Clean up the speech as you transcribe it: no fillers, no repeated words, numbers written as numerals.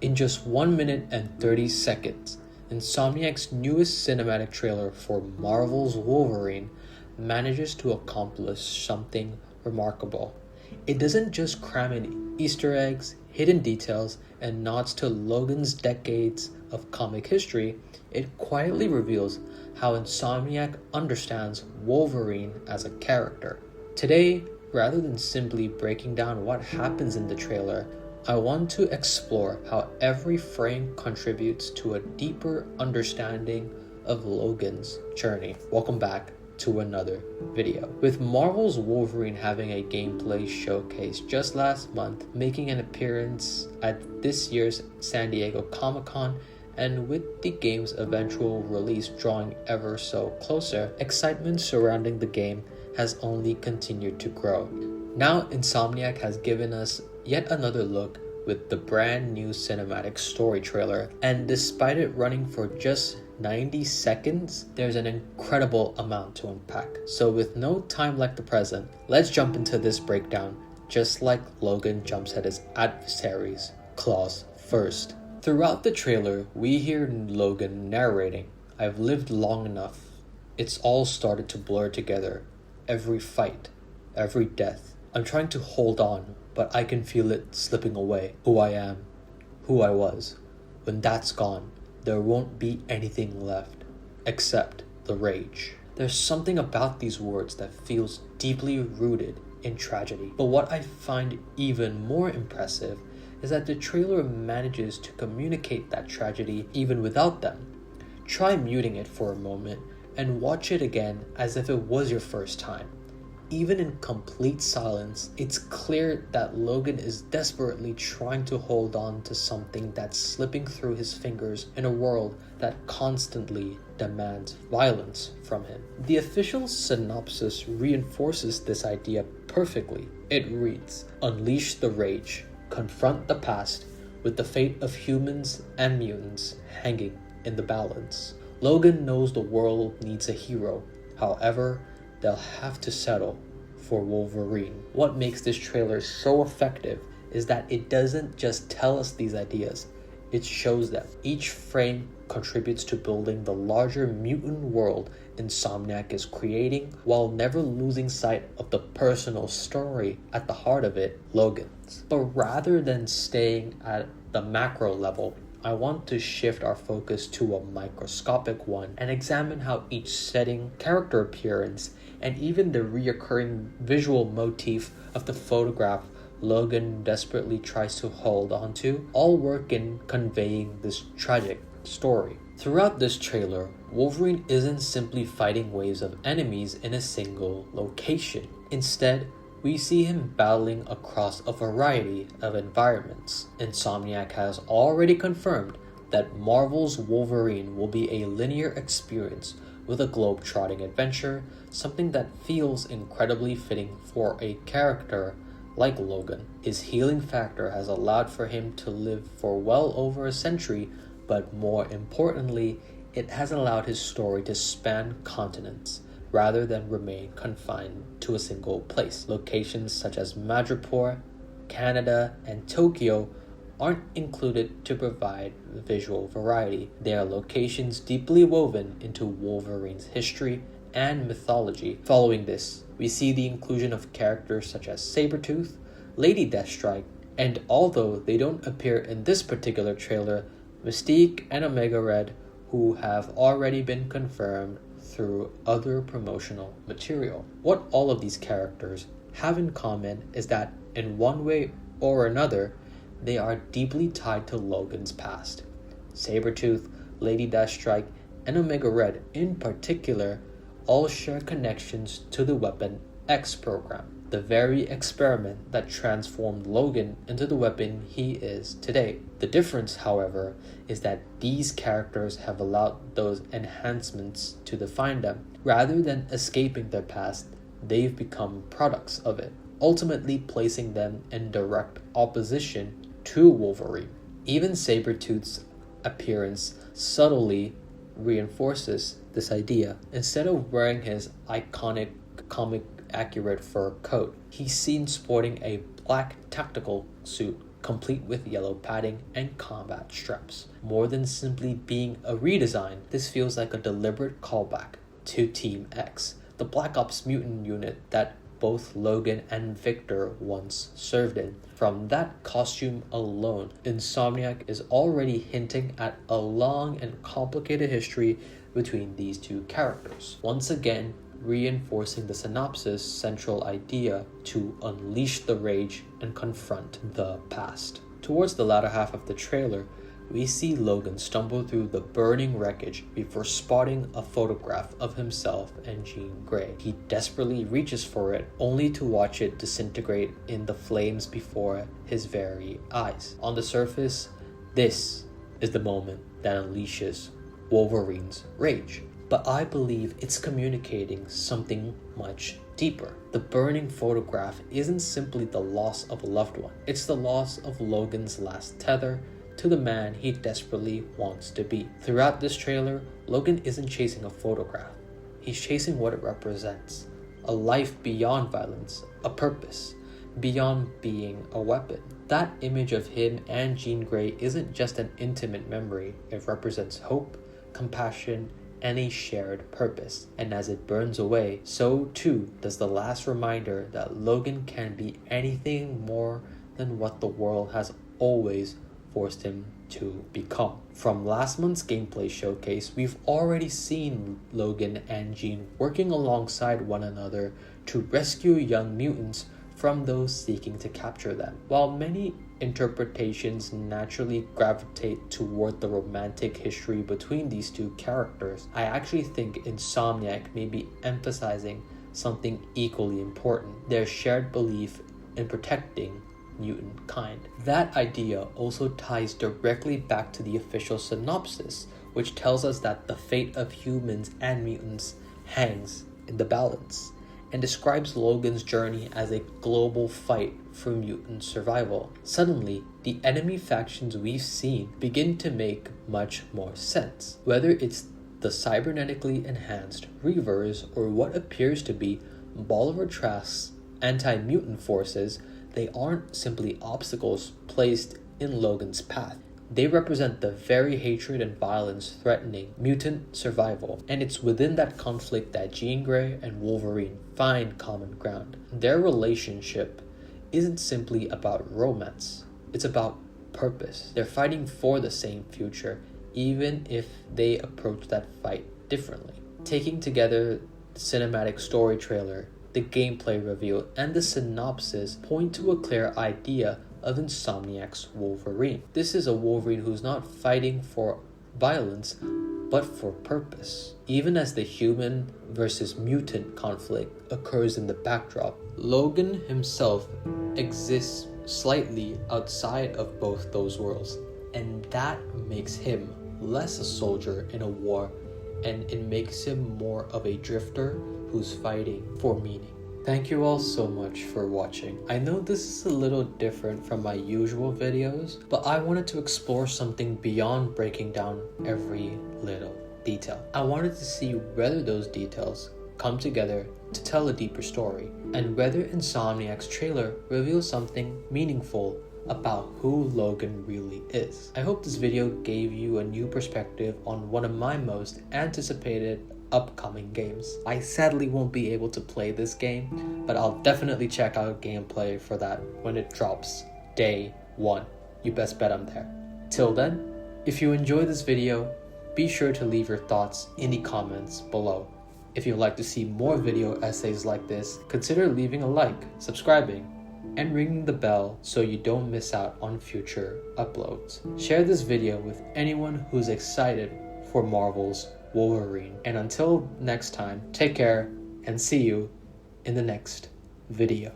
In just 1 minute and 30 seconds, Insomniac's newest cinematic trailer for Marvel's Wolverine manages to accomplish something remarkable. It doesn't just cram in Easter eggs, hidden details, and nods to Logan's decades of comic history, it quietly reveals how Insomniac understands Wolverine as a character. Today, rather than simply breaking down what happens in the trailer, I want to explore how every frame contributes to a deeper understanding of Logan's journey. Welcome back to another video. With Marvel's Wolverine having a gameplay showcase just last month, making an appearance at this year's San Diego Comic-Con, and with the game's eventual release drawing ever so closer, excitement surrounding the game has only continued to grow. Now Insomniac has given us yet another look with the brand new cinematic story trailer, and despite it running for just 90 seconds, there's an incredible amount to unpack. So with no time like the present, let's jump into this breakdown, just like Logan jumps at his adversaries, claws first. Throughout the trailer, we hear Logan narrating, "I've lived long enough. It's all started to blur together. Every fight, every death. I'm trying to hold on, but I can feel it slipping away. Who I am, who I was. When that's gone, there won't be anything left, except the rage." There's something about these words that feels deeply rooted in tragedy. But what I find even more impressive is that the trailer manages to communicate that tragedy even without them. Try muting it for a moment and watch it again as if it was your first time. Even in complete silence, it's clear that Logan is desperately trying to hold on to something that's slipping through his fingers in a world that constantly demands violence from him. The official synopsis reinforces this idea perfectly. It reads, "Unleash the rage, confront the past, with the fate of humans and mutants hanging in the balance." Logan knows the world needs a hero. However, they'll have to settle for Wolverine. What makes this trailer so effective is that it doesn't just tell us these ideas, it shows them. Each frame contributes to building the larger mutant world Insomniac is creating, while never losing sight of the personal story at the heart of it, Logan's. But rather than staying at the macro level, I want to shift our focus to a microscopic one and examine how each setting, character appearance, and even the reoccurring visual motif of the photograph Logan desperately tries to hold onto all work in conveying this tragic story. Throughout this trailer, Wolverine isn't simply fighting waves of enemies in a single location. Instead, we see him battling across a variety of environments. Insomniac has already confirmed that Marvel's Wolverine will be a linear experience with a globe-trotting adventure, something that feels incredibly fitting for a character like Logan. His healing factor has allowed for him to live for well over a century, but more importantly, it has allowed his story to span continents, rather than remain confined to a single place. Locations such as Madripoor, Canada, and Tokyo aren't included to provide visual variety. They are locations deeply woven into Wolverine's history and mythology. Following this, we see the inclusion of characters such as Sabretooth, Lady Deathstrike, and although they don't appear in this particular trailer, Mystique and Omega Red, who have already been confirmed through other promotional material. What all of these characters have in common is that in one way or another, they are deeply tied to Logan's past. Sabretooth, Lady Deathstrike, and Omega Red in particular all share connections to the Weapon X program, the very experiment that transformed Logan into the weapon he is today. The difference, however, is that these characters have allowed those enhancements to define them. Rather than escaping their past, they've become products of it, ultimately placing them in direct opposition to Wolverine. Even Sabretooth's appearance subtly reinforces this idea. Instead of wearing his iconic comic accurate fur coat, he's seen sporting a black tactical suit complete with yellow padding and combat straps. More than simply being a redesign, this feels like a deliberate callback to Team X, the Black Ops mutant unit that both Logan and Victor once served in. From that costume alone, Insomniac is already hinting at a long and complicated history between these two characters, once again reinforcing the synopsis' central idea to unleash the rage and confront the past. Towards the latter half of the trailer, we see Logan stumble through the burning wreckage before spotting a photograph of himself and Jean Grey. He desperately reaches for it, only to watch it disintegrate in the flames before his very eyes. On the surface, this is the moment that unleashes Wolverine's rage. But I believe it's communicating something much deeper. The burning photograph isn't simply the loss of a loved one. It's the loss of Logan's last tether to the man he desperately wants to be. Throughout this trailer, Logan isn't chasing a photograph. He's chasing what it represents. A life beyond violence, a purpose, beyond being a weapon. That image of him and Jean Grey isn't just an intimate memory. It represents hope, compassion, and a shared purpose. And as it burns away, so too does the last reminder that Logan can be anything more than what the world has always forced him to become. From last month's gameplay showcase, we've already seen Logan and Jean working alongside one another to rescue young mutants from those seeking to capture them. While many interpretations naturally gravitate toward the romantic history between these two characters, I actually think Insomniac may be emphasizing something equally important: their shared belief in protecting mutant kind. That idea also ties directly back to the official synopsis, which tells us that the fate of humans and mutants hangs in the balance, and describes Logan's journey as a global fight for mutant survival. Suddenly, the enemy factions we've seen begin to make much more sense. Whether it's the cybernetically enhanced Reavers or what appears to be Bolivar Trask's anti-mutant forces, they aren't simply obstacles placed in Logan's path. They represent the very hatred and violence threatening mutant survival, and it's within that conflict that Jean Grey and Wolverine find common ground. Their relationship isn't simply about romance, it's about purpose. They're fighting for the same future, even if they approach that fight differently. Taking together the cinematic story trailer, the gameplay reveal, and the synopsis point to a clear idea of Insomniac's Wolverine. This is a Wolverine who's not fighting for violence, but for purpose. Even as the human versus mutant conflict occurs in the backdrop, Logan himself exists slightly outside of both those worlds, and that makes him less a soldier in a war, and it makes him more of a drifter who's fighting for meaning. Thank you all so much for watching. I know this is a little different from my usual videos, but I wanted to explore something beyond breaking down every little detail. I wanted to see whether those details come together to tell a deeper story, and whether Insomniac's trailer reveals something meaningful about who Logan really is. I hope this video gave you a new perspective on one of my most anticipated upcoming games. I sadly won't be able to play this game, but I'll definitely check out gameplay for that when it drops day 1. You best bet I'm there. Till then, if you enjoyed this video, be sure to leave your thoughts in the comments below. If you'd like to see more video essays like this, consider leaving a like, subscribing, and ringing the bell so you don't miss out on future uploads. Share this video with anyone who's excited for Marvel's Wolverine. And until next time, take care and see you in the next video.